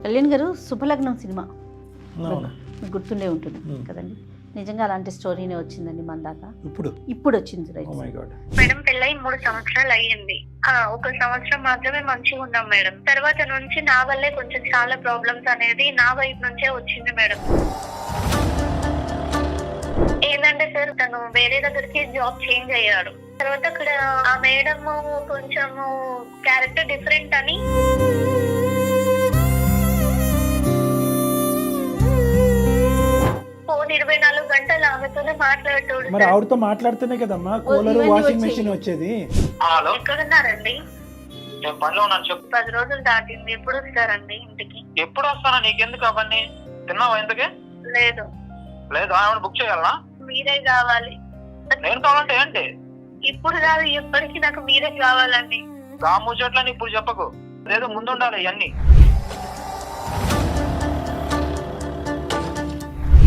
కళ్యాణ్ గారు శుభలగ్నం సినిమా అవును. మీకు గుర్తుండే ఉంటుంది కదండి. నిజంగా అలాంటి స్టోరీనే వచ్చిందండి మన దాకా. ఇప్పుడు వచ్చింది oh right. My God. Madam పెళ్ళై 3 సంవత్సరాలు అయ్యింది. 1 సంవత్సరం మాత్రమే మంచిగా ఉన్నాం మేడం. తర్వాత నుంచి నా వల్లే కొంచెం చాలా ప్రాబ్లమ్స్ అనేది నా వైపు నుంచే వచ్చింది మేడం. ఏంటంటే సార్ తను వేరే దగ్గరికి జాబ్ చేంజ్ అయ్యాడు. తర్వాత అక్కడ ఆ మేడం కొంచెము క్యారెక్టర్ డిఫరెంట్ అని ఫోన్ 24 గంటలు ఆమెతోనే మాట్లాడతాడు. మరి ఆవిడతో మాట్లాడుతూనే కదమ్మా కూలర్ ఇవన్నీ వాషింగ్ వచ్చేవి. మెషిన్ వచ్చేది. హలో, ఎక్కడున్నారండి? నేను పనిలో ఉన్నాను చెప్పు. 10 రోజులు దాటింది. ఎప్పుడు వస్తారండి ఇంటికి? ఎప్పుడు వస్తానా? నీకెందుకు అవన్నీ? తిన్నావా ఇంతకి? లేదు, లేదు. ఏమైనా బుక్ చేయాలనా? మీరే కావాలి. నేను కావాలంటే ఏంటి? ఇప్పుడు కాదు, ఎప్పటికీ నాకు మీరే కావాలండి. గా ముచ్చట్లని ఇప్పుడు చెప్పకు. లేదు, ముందుండాలి ఇవన్నీ.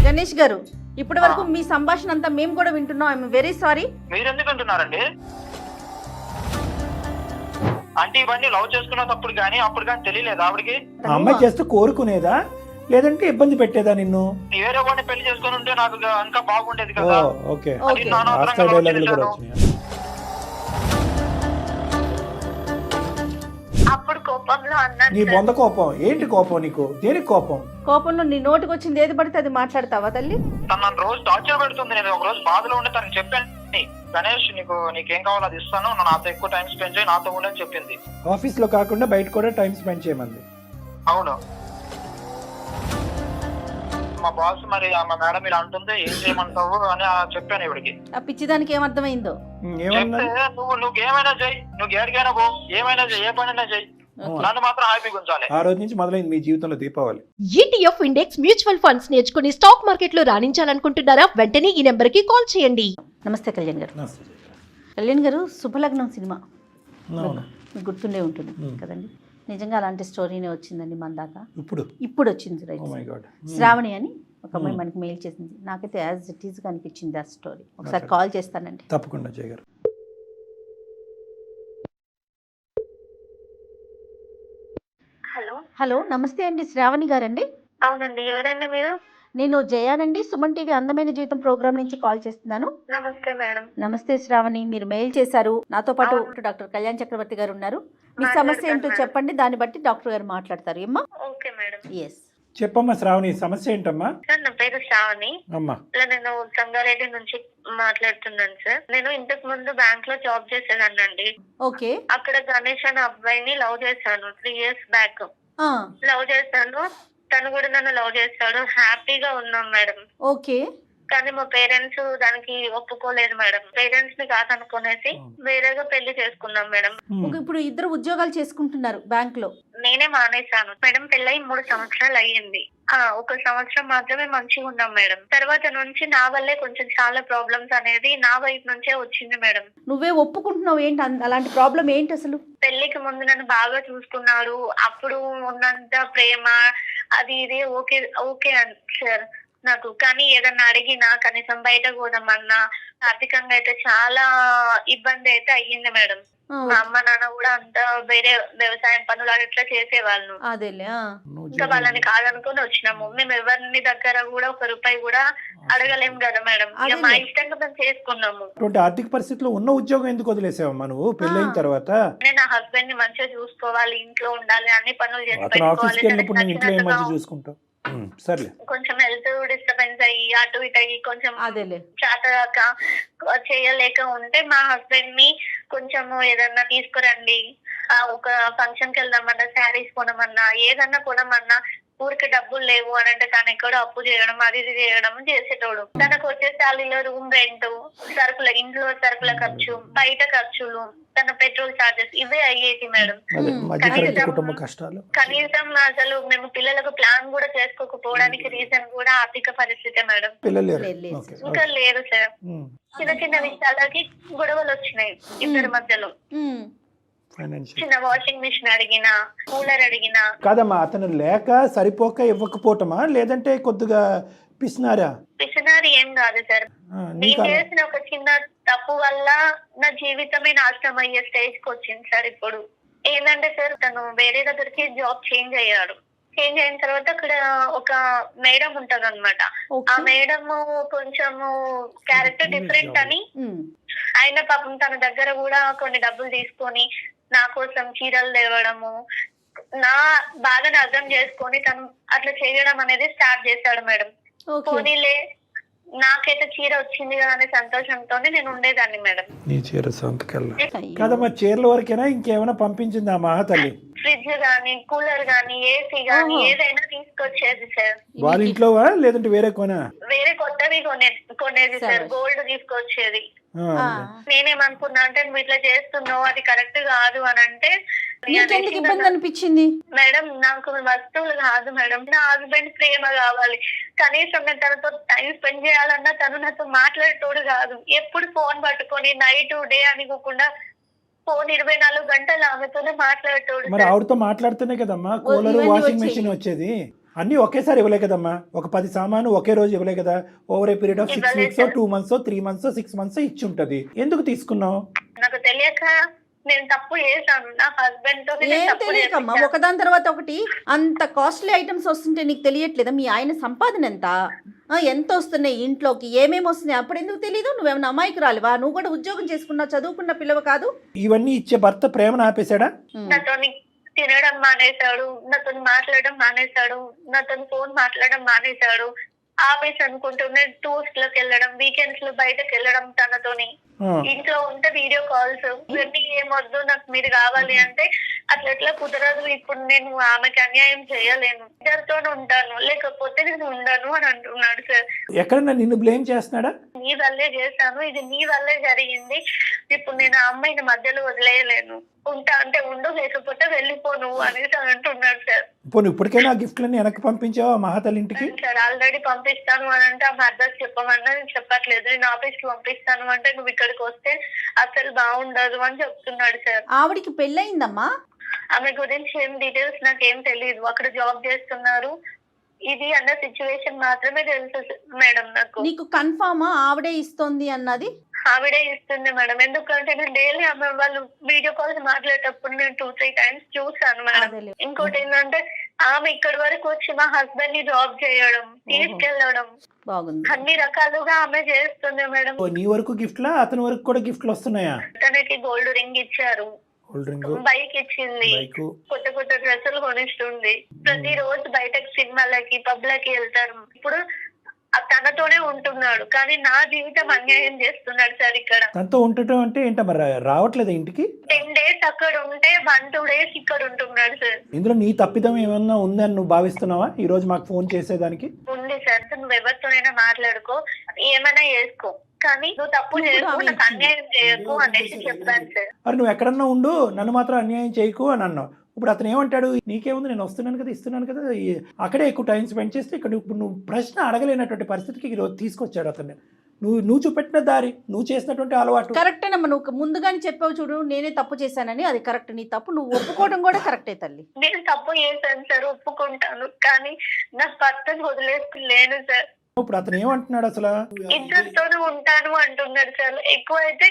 గణేష్ గారు, ఇప్పటి వరకు మీ సంభాషణ అంతా మేము కూడా వింటున్నాం. I'm very sorry. మీరెందుకు అంటున్నారండి? అంటే ఇవన్నీ లవ్ చేసుకున్న తప్పుడు కానీ అప్పుడు కానీ తెలియలేదు ఆవిడకి? ఆ అమ్మాయి చేస్తే కోరుకునేదా లేదంటే ఇబ్బంది పెట్టేదా నిన్ను? వేరే వాడిని పెళ్లి చేసుకుని ఉంటే నాకు ఇంకా బాగుండేది ఓ కదా. ఓకే. అది ఓకే. నానా ఆస్కార్ అవసరంగా డైలాగులు కూడా వచ్చేసాను. వచ్చినాయి. అప్పుడు కోపంలో అన్నాను నీ సార్. బొంద కోపం ఏంటి? కోపం నీకు దేనికి కోపం? కోపంలో నీ నోటికి వచ్చింది ఏది పడితే అది మాట్లాడతావా తల్లి? తను నన్ను రోజు టార్చర్ పెడుతుంది. నేను ఒక రోజు బాధలో ఉంటే తనకి చెప్పాను, గణేష్ నీకేం కావాలో అది ఇస్తాను, నాతో ఎక్కువ టైం స్పెండ్ చేయి, నాతో ఉండని చెప్పింది. ఆఫీస్ లో కాకుండా బయట కూడా టైం స్పెండ్ చేయమంది. అవును. మా బాస్ మరి మా మేడం ఇలా అంటుంది, ఏం చేయమంటావు అని చెప్పాను ఇవిడికి. ఆ పిచ్చిదానికి ఏమర్థమైందో? ఏమన్నా చెప్తే నువ్వేమైనా చెయ్యి, నువ్వు ఏడికైనా పో, ఏమైనా చెయ్యి, ఏ పనైనా చెయ్యి, నన్ను మాత్రం హ్యాపీగా ఉంచాలి. ఆ రోజు నుంచి మొదలైంది మీ జీవితంలో Deepavali. ETF index mutual funds నేర్చుకుని స్టాక్ మార్కెట్ లో రాణించాలనుకుంటున్నారా? వెంటనే ఈ నెంబర్ కి కాల్ చేయండి. నమస్తే కళ్యాణ్ గారు. నమస్తే. కళ్యాణ్ గారు శుభలగ్నం సినిమా అవును. మీకు గుర్తుండే ఉంటుంది కదండి. నిజంగా అలాంటి స్టోరీనే వచ్చిందండి మన దాకా. ఇప్పుడు వచ్చింది oh right. My God. Shravani అని ఒక అమ్మాయి మనకి మెయిల్ చేసింది. నాకైతే యాజ్ ఇట్ ఈజ్ అనిపించింది ఆ స్టోరీ. ఒకసారి కాల్ చేస్తానండి. తప్పకుండా చేయగారు. హలో, హలో, నమస్తే అండి. శ్రావణి గారండి? అవునండి. ఎవరండి మీరు? నేను జయానండి, సుమన్ టీవీ అందమైన జీవితం ప్రోగ్రామ్ నుంచి కాల్ చేస్తున్నాను. నమస్తే మేడం. నమస్తే శ్రావణి, మీరు మెయిల్ చేశారు. నాతో పాటు అవును. డాక్టర్ కళ్యాణ్ చక్రవర్తి గారు ఉన్నారు. మీ మాట్లాడతాను సమస్య ఏంటో మేడం. చెప్పండి, దాన్ని బట్టి డాక్టర్ గారు మాట్లాడతారు. ఏమ్మా? Okay madam. ఎస్. చెప్పమ్మా శ్రావణి, సమస్య ఏంటమ్మా? సార్ నా పేరు శ్రావణి. అమ్మా. ఇలా నేను సంగారెడ్డి నుంచి మాట్లాడుతున్నాను సార్. నేను ఇంతకు ముందు బ్యాంక్ లో జాబ్ చేసేదాన్నండి. ఓకే. అక్కడ గణేష్ అనే అబ్బాయిని లవ్ చేశాను 3 years బ్యాక్. లవ్ చేశాను, తను కూడా నన్ను లవ్ చేస్తాడు. హ్యాపీగా ఉన్నాం మేడం. ఓకే. కానీ మా పేరెంట్స్ దానికి ఒప్పుకోలేదు మేడం. పేరెంట్స్ ని కాదనుకునేసి వేరేగా పెళ్లి చేసుకున్నాం మేడం. ఇప్పుడు ఇద్దరు ఉద్యోగాలు చేసుకుంటున్నారు బ్యాంక్ లో. నేనే మానేశాను మేడం. పెళ్ళై 3 సంవత్సరాలు అయ్యింది. 1 సంవత్సరం మాత్రమే మంచిగా ఉన్నాం మేడం. తర్వాత నుంచి నా వల్లే కొంచెం చాలా ప్రాబ్లమ్స్ అనేది నా వైపు నుంచే వచ్చింది మేడం. నువ్వే ఒప్పుకుంటున్నావు ఏంటి? అలాంటి ప్రాబ్లం ఏంటి అసలు? పెళ్లికి ముందు నన్ను బాగా చూసుకున్నాడు. అప్పుడు ఉన్నంత ప్రేమ అది ఇది ఓకే ఓకే సార్ నాకు. కానీ ఏదన్నా అడిగినా, కనీసం బయట పోదామన్నా, ఆర్థికంగా అయితే చాలా ఇబ్బంది అయితే అయ్యింది మేడం. మా అమ్మ నాన్న కూడా అంతా వేరే వ్యవసాయం పనులు అట్లా చేసేవాళ్ళు. అదేలే. ఇంకా వాళ్ళని కాదనుకుని వచ్చినాము. మేము ఎవరిని దగ్గర కూడా 1 రూపాయి కూడా అడగలేము కదా మేడం. ఇక మా ఇష్టంగా మేము చేసుకున్నాము. అటువంటి ఆర్థిక పరిస్థితిలో ఉన్న ఉద్యోగం ఎందుకు వదిలేసావమ్మా నువ్వు పెళ్ళైన తర్వాత? నేను నా హస్బెండ్ ని మంచిగా చూసుకోవాలి, ఇంట్లో ఉండాలి, అన్ని పనులు చేసి అతను ఆఫీస్కి వెళ్ళినప్పుడు నేను ఇంట్లో ఏం పెట్టుకోవాలి. మంచి చూసుకుంటావు? సర్లే. కొంచెం హెల్త్ డిస్టర్బెన్స్ అయ్యి అటు ఇటు అయ్యి కొంచెం అదేలే. చేతగాక చేయలేక ఉంటే మా హస్బెండ్ ని కొంచెం ఏదన్నా తీసుకురండి, ఒక ఫంక్షన్ కి వెళ్దామన్నా, శారీస్ కొనమన్నా, ఏదన్నా కొనమన్నా ఊరికి డబ్బులు లేవు అని అంటే తను ఎక్కడో అప్పు చేయడం, అది ఇది చేయడం చేసేటోడు. తనకు వచ్చే శాలీలో రూమ్ రెంట్, సరుకుల ఇంట్లో సరుకుల ఖర్చు, బయట ఖర్చులు, తన పెట్రోల్ చార్జెస్ ఇవే అయ్యేది మేడం. అదే మధ్యతరగతి కుటుంబ కష్టాలు. కనీసం అసలు మేము పిల్లలకు ప్లాన్ కూడా చేసుకోకపోవడానికి రీజన్ కూడా ఆర్థిక పరిస్థితే మేడం. పిల్లలు లేదు, లేరు. లేదు. ఓకే. ఇంకా లేదు సార్. ఉమ్. చిన్న చిన్న విషయాలకి గొడవలు వచ్చినాయి ఇద్దరి మధ్యలో. ఫైనాన్షియల్ చిన్న వాషింగ్ మిషన్ అడిగినా, కూలర్ అడిగినా. కాదమ్మా, అతను లేక సరిపోక ఇవ్వకపోవటమా లేదంటే కొద్దిగా పిసినారా? పిసినారి ఏం కాదు సార్. నేను నీకు చేసిన ఒక చిన్న తప్పు వల్ల నా జీవితమే నాశనం అయ్యే స్టేజ్ కి వచ్చింది సార్. ఇప్పుడు ఏంటంటే సార్ తను వేరే దగ్గరికి జాబ్ చేంజ్ అయ్యాడు. చేంజ్ అయిన తర్వాత అక్కడ ఒక మేడం ఉంటది అనమాట. ఆ మేడం కొంచెము క్యారెక్టర్ డిఫరెంట్ అని ఆయన పాపం తన దగ్గర కూడా కొన్ని డబ్బులు తీసుకొని నా కోసం చీరలు తేవడము, నా బాధను అర్థం చేసుకొని తను అట్లా చేయడం అనేది స్టార్ట్ చేశాడు మేడం. పోనీలే నాకైతే చీర వచ్చింది కదా అనే సంతోషంతోనే నేను ఉండేదాన్ని మేడం. నీ చీర సొంతకెళ్ళ కదమ్మా, చీరల వరకేనా ఇంకేమైనా పంపించింది ఆ మహాతల్లి? ఫ్రిడ్జ్ గానీ, కూలర్ గానీ, ఏసీ గానీ ఏదైనా తీసుకొచ్చేది సార్. వాళ్ళ ఇంట్లోవా లేదంటే వేరే కొనా? వేరే కొత్తవి కొనేది సార్. గోల్డ్ తీసుకొచ్చేది. నేనేమనుకున్నా అంటే నువ్వు ఇట్లా చేస్తున్నావు, అది కరెక్ట్ కాదు అని అంటే ఇబ్బంది అనిపించింది మేడం. నాకు వస్తువులు కాదు మేడం, నా హస్బెండ్ ప్రేమ కావాలి. కనీసం నేను తనతో టైం స్పెండ్ చేయాలన్నా తను నాతో మాట్లాడేటోడు కాదు. ఎప్పుడు ఫోన్ పట్టుకొని నైట్ డే అనుకోకుండా ఫోన్ 24 గంటలు ఆమెతోనే మాట్లాడేటోడు. మరి ఆవిడతో మాట్లాడుతూనే కదమ్మా కూలర్, వాషింగ్ మెషిన్ వచ్చేది. అన్ని ఒకేసారి ఇవ్వలే కదమ్మా, ఒక 10 సామాను ఒకే రోజు ఇవ్వలే కదా. Over a period of 6 weeks, 2 months, 3 months, 6 months ఇచ్చి ఉంటది. ఎందుకు తీసుకున్నావు? నాకు తెలియక నేను తప్పు చేశాను. నా హస్బెండ్ తో ఏం తెలియకమ్మా, ఒకదాని తర్వాత ఒకటి అంత కాస్ట్లీ ఐటమ్స్ వస్తుంటే నీకు తెలియట్లేదా? మీ ఆయన సంపాదన ఎంత వస్తున్నాయి ఇంట్లోకి, ఏమేమి వస్తున్నాయి, అప్పుడు ఎందుకు తెలీదు? నువ్వేమన్నా అమ్మాయికి రాలివా? నువ్వు కూడా ఉద్యోగం చేసుకున్నా, చదువుకున్న పిల్లవ కాదు. ఇవన్నీ ఇచ్చే భర్త ప్రేమను ఆపేశాడా? నాతో తినడం మానేశాడు, నాతో మాట్లాడడం మానేశాడు, నాతో ఫోన్ మాట్లాడడం మానేశాడు. ఆఫీస్ అనుకుంటూనే టూర్స్ లోకి వెళ్ళడం, వీకెండ్స్ లో బయటకు వెళ్ళడం తనతోని. ఇంట్లో ఉంటే వీడియో కాల్స్. ఇవన్నీ ఏమొద్దు, నాకు మీరు కావాలి అంటే అట్లా ఎట్లా కుదరదు. ఇప్పుడు నేను ఆమెకి అన్యాయం చేయలేను, ఇద్దరితోనే ఉంటాను, లేకపోతే నేను ఉండను అని అంటున్నాడు సార్. ఎక్కడన్నా నిన్ను బ్లేమ్ చేస్తున్నాడా? నీ వల్లే చేశాను, ఇది నీ వల్లే జరిగింది, ఇప్పుడు నేను ఆ అమ్మాయిని మధ్యలో వదిలేయలేను, ఉంటా అంటే ఉండు, లేకపోతే వెళ్ళిపో నువ్వు అనేసి అంటున్నాడు సార్. పోనీ ఇప్పటికైనా ఆ గిఫ్ట్లన్నీ వెనక్కి పంపించావా మహాతల్లి ఇంటికి? సార్ ఆల్రెడీ పంపిస్తాను అని అంటే ఆమె అడ్రస్ చెప్పమన్నా నేను చెప్పట్లేదు. నేను ఆఫీస్ కి పంపిస్తాను అంటే నువ్వు ఇక్కడికి వస్తే అసలు బాగుండదు అని చెప్తున్నాడు సార్. ఆవిడికి పెళ్ళయిందమ్మా? ఆమె గురించి ఏం డీటెయిల్స్ నాకేం తెలియదు. అక్కడ జాబ్ చేస్తున్నారు ఇది అన్న సిచ్యువేషన్ మాత్రమే తెలుసు మేడం. నాకు నీకు కన్ఫర్మా ఆవిడే ఇస్తుంది అన్నది? ఆవిడే ఇస్తుంది మేడం. ఎందుకంటే నేను డైలీ ఆమె వాళ్ళు వీడియో కాల్స్ మాట్లాడేటప్పుడు నేను 2-3 times చూసాను మేడం. ఇంకోటి ఏంటంటే ఆమె ఇక్కడి వరకు వచ్చి మా హస్బెండ్ ని జాబ్ చేయడం, తీసుకెళ్లడం, బాగుంది, అన్ని రకాలుగా ఆమె చేస్తుంది మేడం. నీ వరకు గిఫ్ట్లా, అతని వరకు కూడా గిఫ్ట్లు వస్తున్నాయా? తనకి గోల్డ్ రింగ్ ఇచ్చారు, బైక్ ఇచ్చింది, కొత్త కొత్త డ్రెస్సులు కొనిస్తుంది. ప్రతి రోజు బయటకు సినిమాలకి, పబ్లకి వెళ్తారు. ఇప్పుడు తనతోనే ఉంటున్నాడు, కానీ నా జీవితం అన్యాయం చేస్తున్నాడు సార్. ఇక్కడ తనతో ఉండటం అంటే ఏంట, మరి రావట్లేదు ఇంటికి? 10 days అక్కడ ఉంటే 1-2 days ఇక్కడ ఉంటున్నాడు సార్. ఇందులో నీ తప్పిదం ఏమన్నా ఉందని నువ్వు భావిస్తున్నావా ఈ రోజు మాకు ఫోన్ చేసేదానికి? ఉంది సార్. నువ్వు ఎవరితోనైనా మాట్లాడుకో, ఏమైనా చేసుకో, కానీ నువ్వు తప్పు చేయకు, నాకు అన్యాయం చేయకు అనేసి చెప్పాను సార్. మరి నువ్వు ఎక్కడన్నా ఉండు, నన్ను మాత్రం అన్యాయం చేయకు అని అన్నావు. ఇప్పుడు అతను ఏమంటాడు? నీకేముంది, నేను వస్తున్నాను కదా, ఇస్తున్నాను కదా, అక్కడే ఎక్కువ టైం స్పెండ్ చేస్తే ఇక్కడ ఇప్పుడు నువ్వు ప్రశ్న అడగలేనటువంటి పరిస్థితికి ఈరోజు తీసుకొచ్చాడు అతన్ని. నువ్వు చూపెట్టిన దారి, నువ్వు చేసినటువంటి అలవాటు కరెక్టేనమ్మా. నువ్వు ముందుగానే చెప్పావు చూడు, నేనే తప్పు చేశానని, అది కరెక్ట్. నీ తప్పు నువ్వు ఒప్పుకోవడం కూడా కరెక్టే తల్లి. నేను తప్పు చేశాను సార్, ఒప్పుకుంటాను, కానీ నా భర్తను వదిలేసుకోలేను సార్. ఇప్పుడు అతను ఏమంటున్నాడు అసలు? ఇద్దరితోనే ఉంటాను అంటున్నాడు సార్. ఎక్కువ అయితే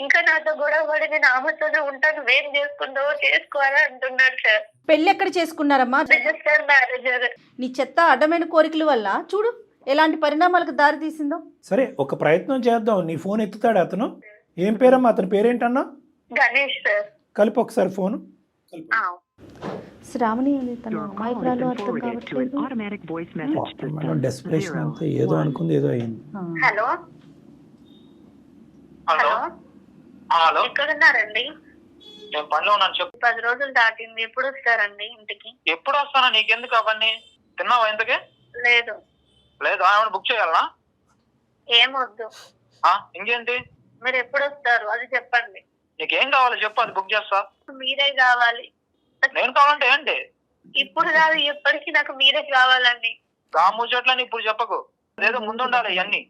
ఇంకా నాతో గొడవ పడి నేను ఆమెతోనే ఉంటాను, వేం చేసుకుంటావో చేసుకోవాలని అంటున్నాడు సార్. పెళ్లి ఎక్కడ చేసుకున్నారమ్మా? రిజిస్టర్ మ్యారేజర్. నీ చెత్త అడ్డమైన కోరికల వల్ల చూడు ఎలాంటి పరిణామాలకు దారి తీసిందో. సరే, ఒక ప్రయత్నం చేద్దాం. నీ ఫోన్ ఎత్తుతాడు అతను. ఏం పేరమ్మా అతని పేరేంటన్నా? గణేష్ సార్. కలిపి ఒకసారి ఫోన్. శ్రావణి తన అమాయకురాలు అర్థం కావట్లేదు. డెస్పరేషన్ అంతా ఏదో అనుకుంది, ఏదో అయింది. హలో హలో హలో, ఎక్కడున్నారండి? నేను పనిలో ఉన్నాను, చెప్పు. 10 రోజులు దాటింది, ఎప్పుడు వస్తారండి ఇంటికి? ఎప్పుడు వస్తానా, నీకెందుకు అవన్నీ? తిన్నావా ఇంతకే? లేదు. లేదు, ఏమైనా బుక్ చేయాలనా? ఏమొద్దు. ఇంకేంటి? మీరు ఎప్పుడు వస్తారు అది చెప్పండి. నీకేం కావాలో చెప్పు, అది బుక్ చేస్తా. మీరే కావాలి. నేను కావాలంటే ఏంటి? ఇప్పుడు కాదు, ఎప్పటికీ నాకు మీరే కావాలండి. రాముచోట్లని ఇప్పుడు చెప్పకు, ఏదో ముందుండాలి ఇవన్నీ.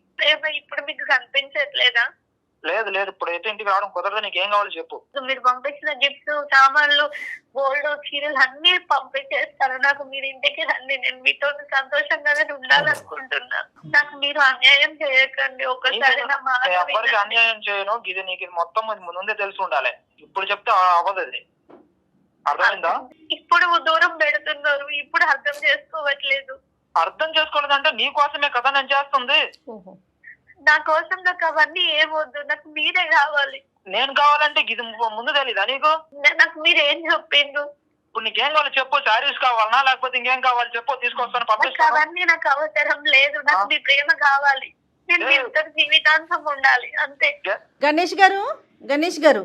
ఇప్పుడు మీకు కనిపించట్లేదా? లేదు లేదు, ఇప్పుడు అయితే ఇంటికి రావడం కుదరదు. నీకేం కావాలో చెప్పు. మీరు పంపించిన గిఫ్ట్స్, సామాన్లు, గోల్డ్, చీరలు అన్ని పంపించేస్తాను. నాకు మీరు ఇంటికి రండి, నేను మీతో సంతోషంగానే ఉండాలనుకుంటున్నా. నాకు మీరు అన్యాయం చేయకండి. ఒకసారి ఎవరికి అన్యాయం చేయను, ఇది నీకు మొత్తం ముందే తెలిసి ఉండాలి. ఇప్పుడు చెప్తే అవ్వదు. అది అర్థమైందా? ఇప్పుడు దూరం పెడుతున్నారు, ఇప్పుడు అర్థం చేసుకోవట్లేదు. అర్థం చేసుకోలేదంటే నీ కోసమే కదా నేను చేస్తుంది. ఓహో. నా కోసం నాకు అవన్నీ ఏమొద్దు, నాకు మీరే కావాలి. నేను కావాలంటే ఇది ముందు తెలీదా నీకు? నాకు మీరు ఏం చెప్పిండ్రు? ఇప్పుడు నీకేం కావాలి చెప్పు. శారీస్ కావాలనా లేకపోతే ఇంకేం కావాలి చెప్పు, తీసుకొస్తాను నాకు పంపిస్తాను. అవన్నీ నాకు అవసరం లేదు, నాకు మీ ప్రేమ కావాలి. నేను మీ ఇద్దరు జీవితాంతం ఉండాలి అంతే. గణేష్ గారు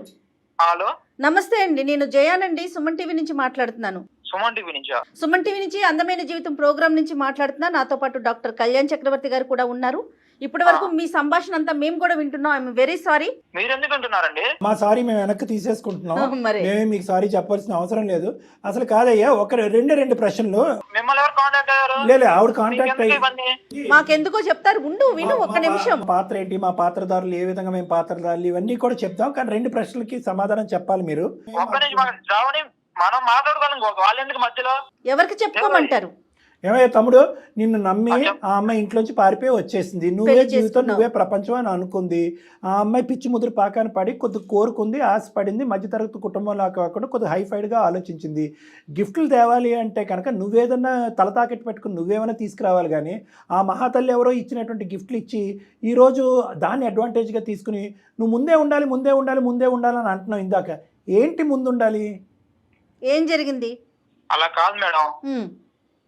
హలో, నమస్తే అండి, నేను జయానండి, సుమన్ టీవీ నుంచి మాట్లాడుతున్నాను. సుమన్ టీవీ నుంచా? సుమన్ టీవీ నుంచి అందమైన జీవితం ప్రోగ్రామ్ నుంచి మాట్లాడుతున్నా. నాతో పాటు డాక్టర్ కళ్యాణ్ చక్రవర్తి గారు కూడా ఉన్నారు. ఇప్పటి వరకు మీ సంభాషణ అంతా మేము కూడా వింటున్నాం. I'm very sorry. మీరు ఎందుకు అంటున్నారండి? మా సారీ మేము వెనక్కి తీసేసుకుంటున్నాం. మరి మేమే మీకు సారీ చెప్పాల్సిన అవసరం లేదు. అసలు కాదయ్యా, రెండు ప్రశ్నలు. మిమ్మల్ని ఎవరు కాంటాక్ట్ అయ్యారు? లేదు, ఆవిడ కాంటాక్ట్ మీకెందుకు ఇవన్నీ? మాకెందుకో చెప్తారు, విను ఒక్క నిమిషం. పాత్ర ఏంటి, మా పాత్రదారులు ఏ విధంగా మేము పాత్రదారులు, ఇవన్నీ కూడా చెప్తాం. కానీ 2 ప్రశ్నలకి సమాధానం చెప్పాలి మీరు. ఒక్క నుంచి శ్రావణి, మనం మాట్లాడుకోవాలి, వాళ్ళు ఎందుకు మధ్యలో? ఎవరికి చెప్పుకోమంటారు? ఏమయ్యా తమ్ముడు, నిన్ను నమ్మి ఆ అమ్మాయి ఇంట్లోంచి పారిపోయి వచ్చేసింది. నువ్వే జీవితం, నువ్వే ప్రపంచం అని అనుకుంది. ఆ అమ్మాయి పిచ్చి ముదురు పాకాన పడి కొద్ది కోరుకుంది, ఆశపడింది. మధ్యతరగతి కుటుంబంలో కాకుండా కొద్దిగా హైఫైడ్గా ఆలోచించింది. గిఫ్ట్లు తేవాలి అంటే కనుక నువ్వేదన్నా తల తాకెట్టు పెట్టుకుని నువ్వేమైనా తీసుకురావాలి. కానీ ఆ మహాతల్లి ఎవరో ఇచ్చినటువంటి గిఫ్ట్లు ఇచ్చి ఈరోజు దాన్ని అడ్వాంటేజ్గా తీసుకుని నువ్వు ముందే ఉండాలని అంటున్నావు. ఇందాక ఏంటి ముందు ఉండాలి? ఏం జరిగింది? అలా కాదు మేడం,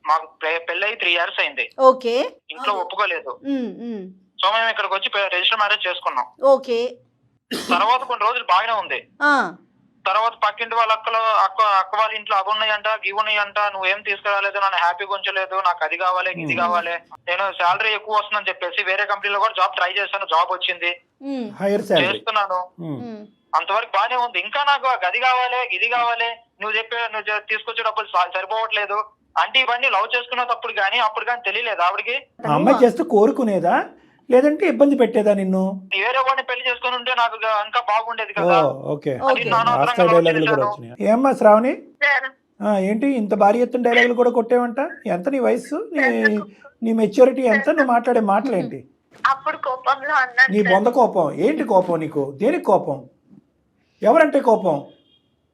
మాకు పెళ్ళయి 3 years అయింది. ఓకే. ఇంట్లో ఒప్పుకోలేదు. సో మేము ఇక్కడికి వచ్చి రిజిస్టర్ మ్యారేజ్ చేసుకున్నాం. ఓకే. తర్వాత కొన్ని రోజులు బాగానే ఉంది. తర్వాత పక్కింటి వాళ్ళ అక్క వాళ్ళ ఇంట్లో అవి ఉన్నాయంట, ఇవి ఉన్నాయంట, నువ్వేం తీసుకురాలేదు, నన్ను హ్యాపీగా ఉంచలేదు, నాకు అది కావాలి ఇది కావాలి. నేను శాలరీ ఎక్కువ వస్తుందని చెప్పేసి వేరే కంపెనీలో కూడా జాబ్ ట్రై చేశాను, జాబ్ వచ్చింది, చేస్తున్నాను. అంతవరకు బానే ఉంది. ఇంకా నాకు అది కావాలి ఇది కావాలి, నువ్వు తీసుకొచ్చే డబ్బులు సరిపోవట్లేదు అంటే ఇవన్నీ లవ్ చేసుకునేటప్పుడు కానీ అప్పుడు కానీ తెలియలేదు ఆవిడకి. అమ్మాయి చేస్తూ కోరుకునేదా లేదంటే ఇబ్బంది పెట్టేదా నిన్ను? వేరే వాడిని పెళ్లి చేసుకుని ఉంటే నాకు ఇంకా బాగుండేది కదా. ఏమ్మా శ్రావణి, ఏంటి ఇంత భారీ ఎత్తున డైలాగులు కూడా కొట్టేవంట? ఎంత నీ వయసు, నీ మెచ్యూరిటీ ఎంత, నువ్వు మాట్లాడే మాటలేంటి? అప్పుడు కోపంలో అన్నాను. నీ బొంద కోపం ఏంటి? కోపం నీకు దేనికి కోపం? ఎవరంటే కోపం?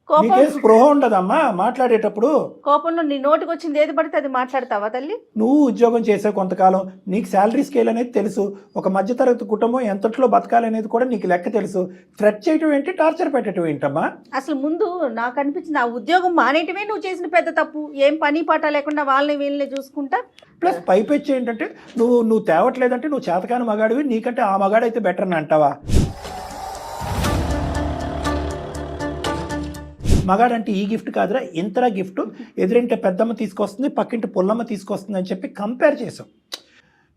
నీకే స్పృహ ఉండదమ్మా మాట్లాడేటప్పుడు. కోపంలో నీ నోటికి వచ్చింది ఏది పడితే అది మాట్లాడతావా తల్లి? నువ్వు ఉద్యోగం చేసే కొంతకాలం నీకు శాలరీ స్కేల్ అనేది తెలుసు. ఒక మధ్యతరగతి కుటుంబం ఎంతట్లో బతకాలనేది కూడా నీకు లెక్క తెలుసు. థ్రెట్ చేయటం ఏంటి, టార్చర్ పెట్టడం ఏంటమ్మా? అసలు ముందు నాకు అనిపించింది ఆ ఉద్యోగం మానేయటమే నువ్వు చేసిన పెద్ద తప్పు. ఏం పని పాట లేకుండా వాళ్ళని వీళ్ళని చూసుకుంటా. ప్లస్ పైపెచ్చి ఏంటంటే నువ్వు తేవట్లేదంటే నువ్వు చేతకాని మగాడివి, నీకంటే ఆ మగాడైతే బెటర్ అని అంటావా? మగాడంటే ఈ గిఫ్ట్ కాదురా, ఇంతరా గిఫ్ట్, ఎదురింటే పెద్దమ్మ తీసుకొస్తుంది, పక్కింటి పుల్లమ్మ తీసుకొస్తుంది అని చెప్పి కంపేర్ చేసాం.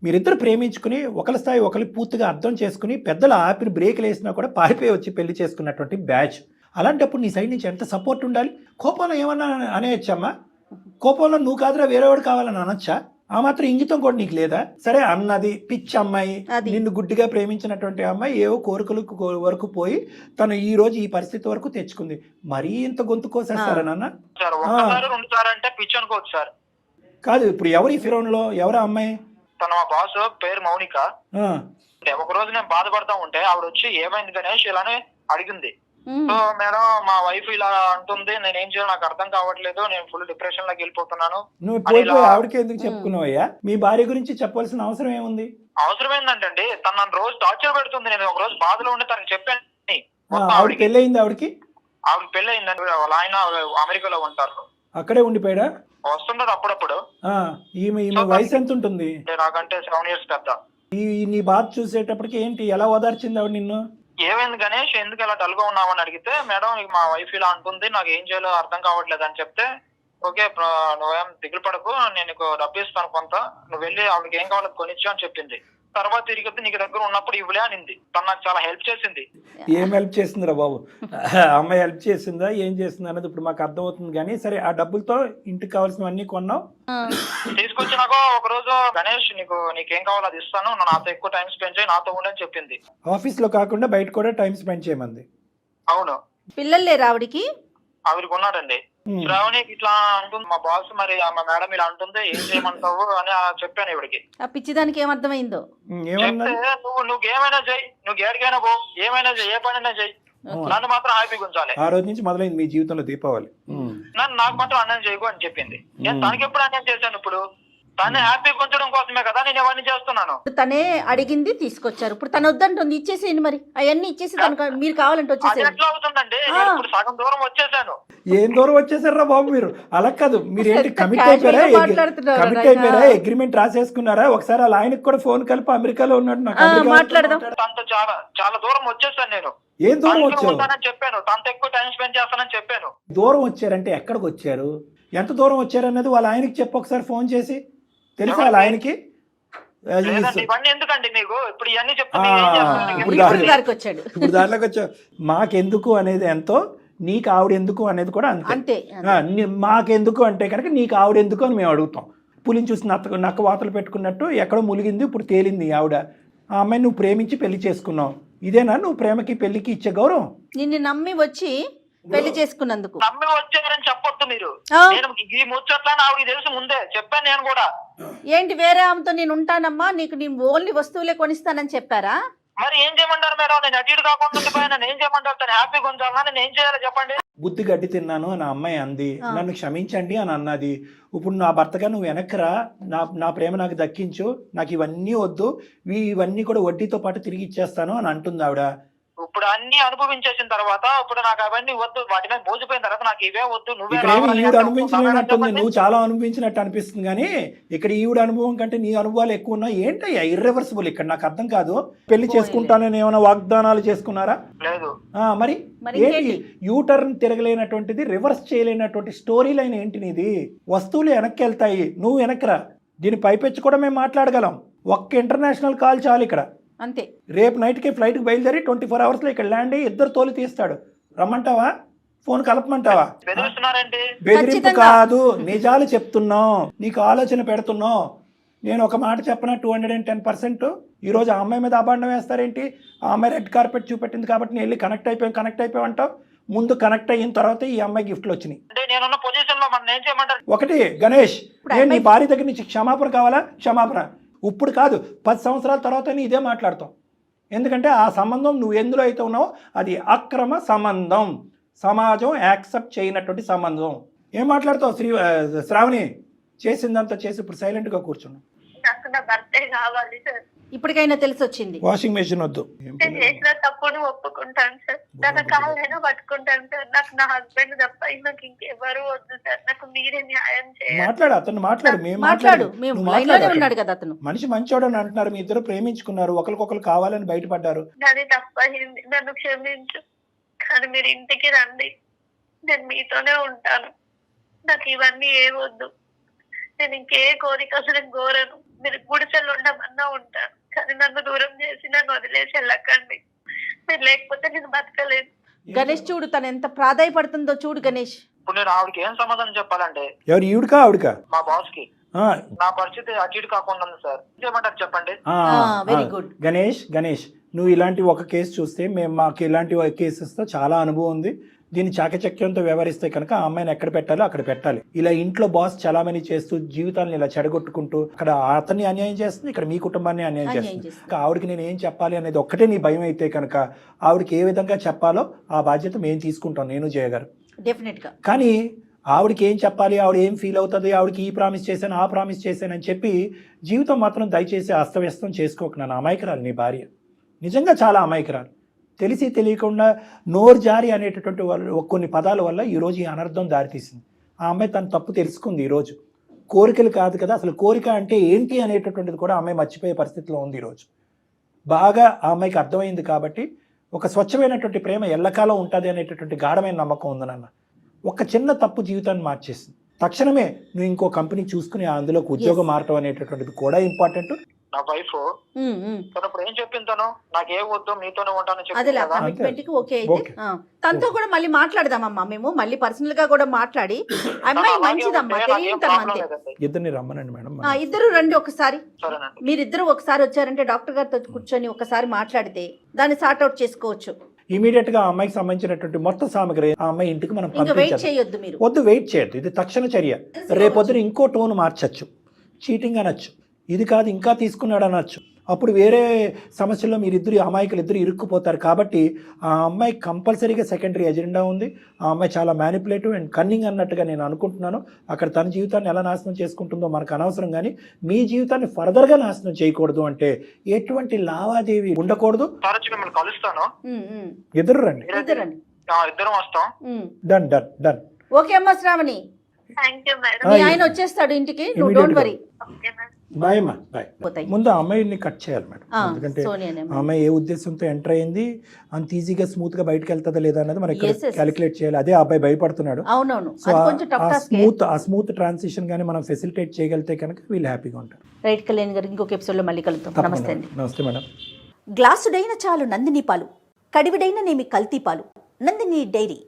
మీరిద్దరు ప్రేమించుకుని ఒకరి స్థాయి ఒకరి పూర్తిగా అర్థం చేసుకుని పెద్దలు ఆపిన బ్రేక్లు వేసినా కూడా పారిపోయి వచ్చి పెళ్లి చేసుకున్నటువంటి బ్యాచ్. అలాంటప్పుడు నీ సైడ్ నుంచి ఎంత సపోర్ట్ ఉండాలి? కోపంలో ఏమన్నా అనేయచ్చమ్మా? కోపంలో నువ్వు కాదురా వేరేవాడు కావాలని అనొచ్చా? ఆ మాత్రం ఇంగితం కూడా నీకు లేదా? సరే అన్నది పిచ్చి అమ్మాయి, నిన్ను గుడ్డిగా ప్రేమించినటువంటి అమ్మాయి ఏవో కోరికలు వరకు పోయి తను ఈ రోజు ఈ పరిస్థితి వరకు తెచ్చుకుంది. మరీ ఇంత గొంతు కోసేస్తారా నాన్న? కాదు, ఇప్పుడు ఎవరు ఈ ఫిరోన్లో ఎవరు అమ్మాయి? తన మా బాస్ పేరు మౌనిక. ఒక రోజు నేను బాధపడతా ఉంటే ఆవిడ వచ్చి ఏమైంది గణేష్ ఇలానే అడిగింది. సో మేడం మా వైఫ్ ఇలా అంటుంది, నేనేం చేయాలి నాకు అర్థం కావట్లేదు, నేను ఫుల్ డిప్రెషన్ లోకి వెళ్ళిపోతున్నాను. నువ్వు పోయి ఆవిడకి ఎందుకు చెప్పుకున్నావయ్యా? మీ భార్య గురించి చెప్పాల్సిన అవసరం ఏముంది? అవసరం ఏంటంటే తను నన్ను రోజు టార్చర్ పెడుతుంది. నేను ఒక రోజు బాధలో ఉండి తనకి చెప్పాను. ఆవిడ పెళ్ళయింది? ఆవిడకి పెళ్ళయిందండి. వాళ్ళ ఆయన అమెరికాలో ఉంటారు. అక్కడే ఉండిపోయాడా? వస్తుంటాడు అప్పుడప్పుడు. ఈమె వయసు ఎంత ఉంటుంది? నాకంటే 7 years పెద్ద. నీ బాధ చూసేటప్పటికి ఏంటి, ఎలా ఓదార్చింది ఆవిడ నిన్ను? ఏమైంది గణేష్ ఎందుకు ఇలా డల్ గా ఉన్నావని అడిగితే, మేడం మా వైఫ్ ఇలా అంటుంది, నాకు ఏం చేయాలో అర్థం కావట్లేదు అని చెప్తే, ఓకే నువ్వేం దిగులు పడకు, నేను నీకు డబ్బు ఇస్తాను కొంత, నువ్వు వెళ్ళి ఆవిడకి ఏం కావాలో కొనిచ్చు అని చెప్పింది. తర్వాత తిరిగి నీకు దగ్గర ఉన్నప్పుడు ఇవ్వలే అనింది. తను నాకు చాలా హెల్ప్ చేసింది. ఏం హెల్ప్ చేసిందిరా బాబు? అమ్మాయి హెల్ప్ చేసిందా ఏం చేసింది అన్నది ఇప్పుడు మాకు అర్థమవుతుంది. కానీ సరే, ఆ డబ్బులతో ఇంటికి కావాల్సినవన్నీ కొన్నావు, తీసుకొచ్చినాక ఒక రోజు గణేష్ నీకేం కావాలో అది ఇస్తాను, నాతో ఎక్కువ టైం స్పెండ్ చేయి, నాతో ఉండని చెప్పింది. ఆఫీస్ లో కాకుండా బయట కూడా టైం స్పెండ్ చేయమంది. అవును. పిల్లలు లేరు ఆవిడికి? ఆవిడకి ఉన్నారండి. శ్రావణికి ఇట్లా అంటుంది మా బాస్, మరి మా మేడం ఇలా అంటుంది, ఏం చేయమంటావు అని చెప్పాను ఇవిడికి. ఆ పిచ్చిదానికి ఏమర్థమైందో చెప్తే, నువ్వేమైనా చెయ్యి, నువ్వు ఏడికైనా పో, ఏమైనా చెయ్యి, ఏ పనైనా చెయ్యి, నన్ను మాత్రం హ్యాపీగా ఉంచాలి. ఆ రోజు నుంచి మొదలైంది మీ జీవితంలో దీపావళి. నాకు మాత్రం అన్యాయం చేయకు అని చెప్పింది. నేను తనకి ఎప్పుడు అన్యాయం చేశాను? ఇప్పుడు తను హ్యాపీగా ఉంచడం కోసమే కదా నేను ఇవన్నీ చేస్తున్నాను. ఇప్పుడు తనే అడిగింది తీసుకొచ్చారు, ఇప్పుడు తను వద్దంటుంది, ఇచ్చేసేయండి మరి అవన్నీ ఇచ్చేసి తనకు మీరు కావాలంటే అది వచ్చేసేయండి. ఎట్లా అవుతుందండి? నేను ఇప్పుడు సగం దూరం వచ్చేసాను. ఏం దూరం వచ్చేసారా బాబు మీరు? అలా కాదు, మీరు ఏంటి ఎంత కమిట్ casual అయిపోయారా? గా మాట్లాడుతున్నారు కమిట్ నాయనా. అయిపోయారా? అగ్రిమెంట్ రాసేసుకున్నారా? ఒకసారి వాళ్ళ ఆయనకు కూడా ఫోన్ కలిపి అమెరికాలో ఉన్నాడు, నాకు అమెరికాలో మాట్లాడదాం. తనతో చాలా చాలా దూరం వచ్చేసాను నేను. ఏం దూరం తనతో వచ్చావు? ఉంటానని చెప్పాను, తనతో ఎక్కువ టైం స్పెండ్ చేస్తానని చెప్పాను. దూరం వచ్చారంటే ఎక్కడికి వచ్చారు, ఎంత దూరం వచ్చారు అన్నది వాళ్ళ ఆయనకి చెప్పు ఒకసారి ఫోన్ చేసి. తెలుసా వాళ్ళ ఆయనకి? లేదండి, ఇవన్నీ ఎందుకండి మీకు? ఇప్పుడు ఇవన్నీ చెప్తే ఆ, మీరు ఏం చేస్తారు? ఇప్పుడు ఇప్పుడు గారికి వచ్చాడు ఇప్పుడు దాంట్లోకి వచ్చావు. మాకెందుకు అనేది ఎంతో, నీకు ఆవిడెందుకు అనేది కూడా అంతే. అంతే. మాకెందుకు అంటే కనుక నీకు ఆవిడెందుకు అని మేము అడుగుతాం. పులిని చూసి నక్క వాతలు పెట్టుకున్నట్టు ఎక్కడో ములిగింది, ఇప్పుడు తేలింది ఆవిడ. ఆ అమ్మాయిని నువ్వు ప్రేమించి పెళ్లి చేసుకున్నావు. ఇదేనా నువ్వు ప్రేమకి పెళ్లికి ఇచ్చే గౌరవం? నిన్ను నమ్మి వచ్చి పెళ్లి చేసుకున్నందుకు నమ్మి వచ్చారని చెప్పొద్దు మీరు. ఆ. నేను ఈ ముచ్చట్లని ఆవిడకి తెలుసు, ముందే చెప్పాను నేను కూడా. ఏంటి వేరే ఆమెతో నేను ఉంటానమ్మా, నీకు నేను ఓన్లీ వస్తువులే కొనిస్తానని చెప్పారా? మరి ఏం చేయమంటారు మేడం? నేను అటు ఇటు కాకుండా ఉండిపోయాను, నేను ఏం చేయమంటారు? తను హ్యాపీగా ఉంచాలన్నా నేను ఏం చేయాలో చెప్పండి. బుద్ధి గడ్డి తిన్నాను అని ఆ అమ్మాయి అంది, నన్ను క్షమించండి అని అన్నది. ఇప్పుడు నా భర్తగా నువ్వు వెనక్కిరా, నా ప్రేమ నాకు దక్కించు, నాకు ఇవన్నీ వద్దు, ఇవన్నీ కూడా వడ్డీతో పాటు తిరిగి ఇచ్చేస్తాను అని అంటుంది ఆవిడ. ఇప్పుడు అన్ని అనుభవించేసిన తర్వాత ఇప్పుడు నాకు అవన్నీ వద్దు, వాటి మీద మోసిపోయిన తర్వాత నాకు ఇవే వద్దు, నువ్వే ఇక్కడ ఏమి రావాలి ఈవిడ అంటే అనుభవించినట్టుంది, చెప్పండి. నువ్వు చాలా అనుభవించినట్టు అనిపిస్తుంది. కానీ ఇక్కడ ఈవిడ అనుభవం కంటే నీ అనుభవాలు ఎక్కువ ఉన్నాయి. ఏంటయ్యా ఇర్రివర్సిబుల్ ఇక్కడ? నాకు అర్థం కాదు. పెళ్లి చేసుకుంటానని ఏమైనా వాగ్దానాలు చేసుకున్నారా? లేదు. మరి ఏంటి యూటర్న్ తిరగలేనటువంటిది, రివర్స్ చేయలేనటువంటి స్టోరీ లైన్ ఏంటి నీది? వస్తువులు వెనక్కి వెళ్తాయి, నువ్వు వెనక్కిరా. దీని పైపెచ్చి కూడా మేము మాట్లాడగలం. ఒక్క ఇంటర్నేషనల్ కాల్ చాలు ఇక్కడ. అంతే. రేపు నైట్కి ఫ్లైట్కి బయలుదేరి 24 అవర్స్లో ఇక్కడ ల్యాండ్ అయ్యి ఇద్దరు తోలు తీస్తాడు. రమ్మంటావా? ఫోన్ కలపమంటావా? బెదిరిస్తున్నారండి. బెదిరింపు కాదు, నిజాలు చెప్తున్నాం, నీకు ఆలోచన పెడుతున్నాం. నేను ఒక మాట చెప్పిన 210%. ఈరోజు ఆ అమ్మాయి మీద అబాండం వేస్తారేంటి? ఆ అమ్మాయి రెడ్ కార్పెట్ చూపెట్టింది కాబట్టి నేను వెళ్ళి కనెక్ట్ అయిపోయాం అంటావు. ముందు కనెక్ట్ అయిన తర్వాత ఈ అమ్మాయి గిఫ్ట్లు వచ్చినాయి. అంటే నేనున్న పొజిషన్ లో మనం ఏం చేయమంటారు? ఒకటి గణేష్, నేను నీ భార్య దగ్గర నుంచి క్షమాపణ కావాలా? క్షమాపణ ఇప్పుడు కాదు, 10 సంవత్సరాల తర్వాత ఇదే మాట్లాడతాం. ఎందుకంటే ఆ సంబంధం నువ్వు ఎందులో అయితే ఉన్నావో అది అక్రమ సంబంధం, సమాజం యాక్సెప్ట్ చేయనటువంటి సంబంధం. ఏం మాట్లాడతావు శ్రావణి? చేసిందంతా చేసి ఇప్పుడు సైలెంట్గా కూర్చున్నావు. నాకు నా భర్తే కావాలి సార్. ఇప్పటికైనా తెలిసి వచ్చింది. వాషింగ్ మెషిన్ వద్దు. నేను చేసిన తప్పును ఒప్పుకుంటాను సార్, తన కాళ్ళైనా పట్టుకుంటాను సార్. నాకు నా హస్బెండ్ తప్ప నాకు ఇంకెవరు వద్దు సార్, నాకు మీరే న్యాయం చేయాలి. మాట్లాడు, అతను మాట్లాడు. మాట్లాడు, మేము లైన్లోనే ఉన్నాడు కదా అతను. మనిషి మంచోడు అని అంటున్నారు, మీ ఇద్దరు ప్రేమించుకున్నారు, ఒకరికొకరు కావాలని బయటపడ్డారు. నాది తప్పయింది, నన్ను క్షమించు. కానీ మీరు ఇంటికి రండి, నేను మీతోనే ఉంటాను. నాకు ఇవన్నీ ఏ వద్దు, నేను ఇంకే కోరిక అసలు కోరను. మీరు గుడిసెలు ఉండమన్నా ఉంటాను, కానీ నన్ను దూరం చేసి నన్ను వదిలేసి వెళ్ళకండి. మీరు లేకపోతే నేను బతకలేను. గణేష్ చూడు, తను ఎంత ప్రాధాయపడుతుందో చూడు గణేష్. ఇప్పుడు నేను ఆవిడకి ఏం సమాధానం చెప్పాలంటే? ఎవరు? ఈవిడకా ఆవిడకా? మా బాస్ కి. నా పరిస్థితి అటు ఇటు కాకుండా ఉంది సార్, ఏం చేయమంటారు చెప్పండి. Very good. గణేష్ నువ్వు ఇలాంటి ఒక కేసు చూస్తే మాకు ఇలాంటి కేసెస్తో చాలా అనుభవం ఉంది. దీన్ని చాకచక్యంతో వ్యవహరిస్తే కనుక ఆ అమ్మాయిని ఎక్కడ పెట్టాలో అక్కడ పెట్టాలి. ఇలా ఇంట్లో బాస్ చలామణి చేస్తూ జీవితాలను ఇలా చెడగొట్టుకుంటూ అక్కడ అతన్ని అన్యాయం చేస్తుంది, ఇక్కడ మీ కుటుంబాన్ని అన్యాయం చేస్తుంది. ఆవిడకి నేను ఏం చెప్పాలి అనేది ఒక్కటే నీ భయం అయితే కనుక ఆవిడకి ఏ విధంగా చెప్పాలో ఆ బాధ్యత మేము తీసుకుంటాం, నేను చేయగారు. డెఫినెట్గా. కానీ ఆవిడకి ఏం చెప్పాలి, ఆవిడ ఏం ఫీల్ అవుతుంది, ఆవిడకి ఈ ప్రామిస్ చేశాను ఆ ప్రామిస్ చేశాను అని చెప్పి జీవితం మాత్రం దయచేసి అస్తవ్యస్తం చేసుకోకు. నన్ను అమాయకురాలు నీ భార్య, నిజంగా చాలా అమాయకురాలు. తెలిసి తెలియకుండా నోరు జారి అనేటటువంటి కొన్ని పదాల వల్ల ఈరోజు ఈ అనర్థం దారితీసింది. ఆ అమ్మాయి తన తప్పు తెలుసుకుంది. ఈరోజు కోరికలు కాదు కదా, అసలు కోరిక అంటే ఏంటి అనేటటువంటిది కూడా అమ్మాయి మర్చిపోయే పరిస్థితిలో ఉంది. ఈరోజు బాగా ఆ అమ్మాయికి అర్థమైంది. కాబట్టి ఒక స్వచ్ఛమైనటువంటి ప్రేమ ఎల్లకాలం ఉంటుంది అనేటటువంటి గాఢమైన నమ్మకం ఉంది నాన్న. ఒక చిన్న తప్పు జీవితాన్ని మార్చేసింది. తక్షణమే నువ్వు ఇంకో కంపెనీ చూసుకుని అందులోకి ఉద్యోగం మారటం అనేటటువంటిది కూడా ఇంపార్టెంట్. నా వైఫ్ తను ఇప్పుడు ఏం చెప్పింది? తను నాకే వద్దు, మీతోనే ఉంటానని అదేలా చెప్పింది కదా. కమిట్మెంట్ కి ఓకే అయితే తనతో కూడా మళ్ళీ మాట్లాడదామమ్మా, మేము మళ్ళీ పర్సనల్ గా కూడా మాట్లాడి. అమ్మాయి మంచిదమ్మా, తెలియని తను అంతే. ఇద్దరిని రమ్మనండి మేడం. ఇద్దరు రండి ఒకసారి. సరేనండి. మీరిద్దరు ఒకసారి వచ్చారంటే డాక్టర్ గారితో కూర్చొని ఒకసారి మాట్లాడితే దాన్ని సార్ట్అవుట్ చేసుకోవచ్చు. ఇమీడియట్ గా ఆ అమ్మాయికి సంబంధించినటువంటి మొత్తం సామగ్రి ఆ అమ్మాయి ఇంటికి మనం ఇంకా వెయిట్ పంపించాలి. చేయొద్దు మీరు. వద్దు, వెయిట్ చేయొద్దు. ఇది తక్షణ చర్య. రేపొద్దున ఇంకో టోన్ మార్చచ్చు, చీటింగ్ అనొచ్చు, ఇది కాదు ఇంకా తీసుకున్నాడు అనొచ్చు. అప్పుడు వేరే సమస్యల్లో మీరిద్దరు అమాయకులు ఇద్దరు ఇరుక్కుపోతారు. కాబట్టి ఆ అమ్మాయి కంపల్సరీగా సెకండరీ ఎజెండా ఉంది. ఆ అమ్మాయి చాలా మ్యానిపులేటివ్ అండ్ కన్నింగ్ అన్నట్టుగా నేను అనుకుంటున్నాను. అక్కడ తన జీవితాన్ని ఎలా నాశనం చేసుకుంటుందో మనకు అనవసరం, కానీ మీ జీవితాన్ని ఫర్దర్గా నాశనం చేయకూడదు అంటే ఎటువంటి లావాదేవీ ఉండకూడదు. మిమ్మల్ని కలుస్తాను, ఎదురు రండి, ఇద్దరం వస్తాం. Done done done. ఓకే అమ్మా శ్రావణి, థ్యాంక్ యూ మేడం. మీ ఆయన వచ్చేస్తాడు ఇంటికి, నువ్వు don't worry. Okay madam. Bye అమ్మా, బాయ్. పోతాయి. ముందు ఆ అమ్మాయిని కట్ చేయాలి మేడం, ఎందుకంటే ఆ అమ్మాయి ఏ ఉద్దేశంతో ఎంటర్ అయింది, అంత ఈజీగా స్మూత్ గా బయటకు వెళ్తుందా లేదా అనేది మనం క్యాలిక్యులేట్ చేయాలి. అదే ఆ అబ్బాయి భయపడుతున్నాడు. అవునవును, సో ఆ స్మూత్ ట్రాన్సిషన్ కానీ మనం ఫెసిలిటేట్ చేయగలిగితే కనుక వీళ్ళు హ్యాపీగా ఉంటారు. రైట్ కళ్యాణ్ గారు, ఇంకొక ఎపిసోడ్ లో మళ్ళీ కలుద్దాం. నమస్తే అండి. నమస్తే మేడం. గ్లాసుడైన చాలు నందిని పాలు, కడివిడైన నేమి కల్తీ పాలు. నందిని డైరీ.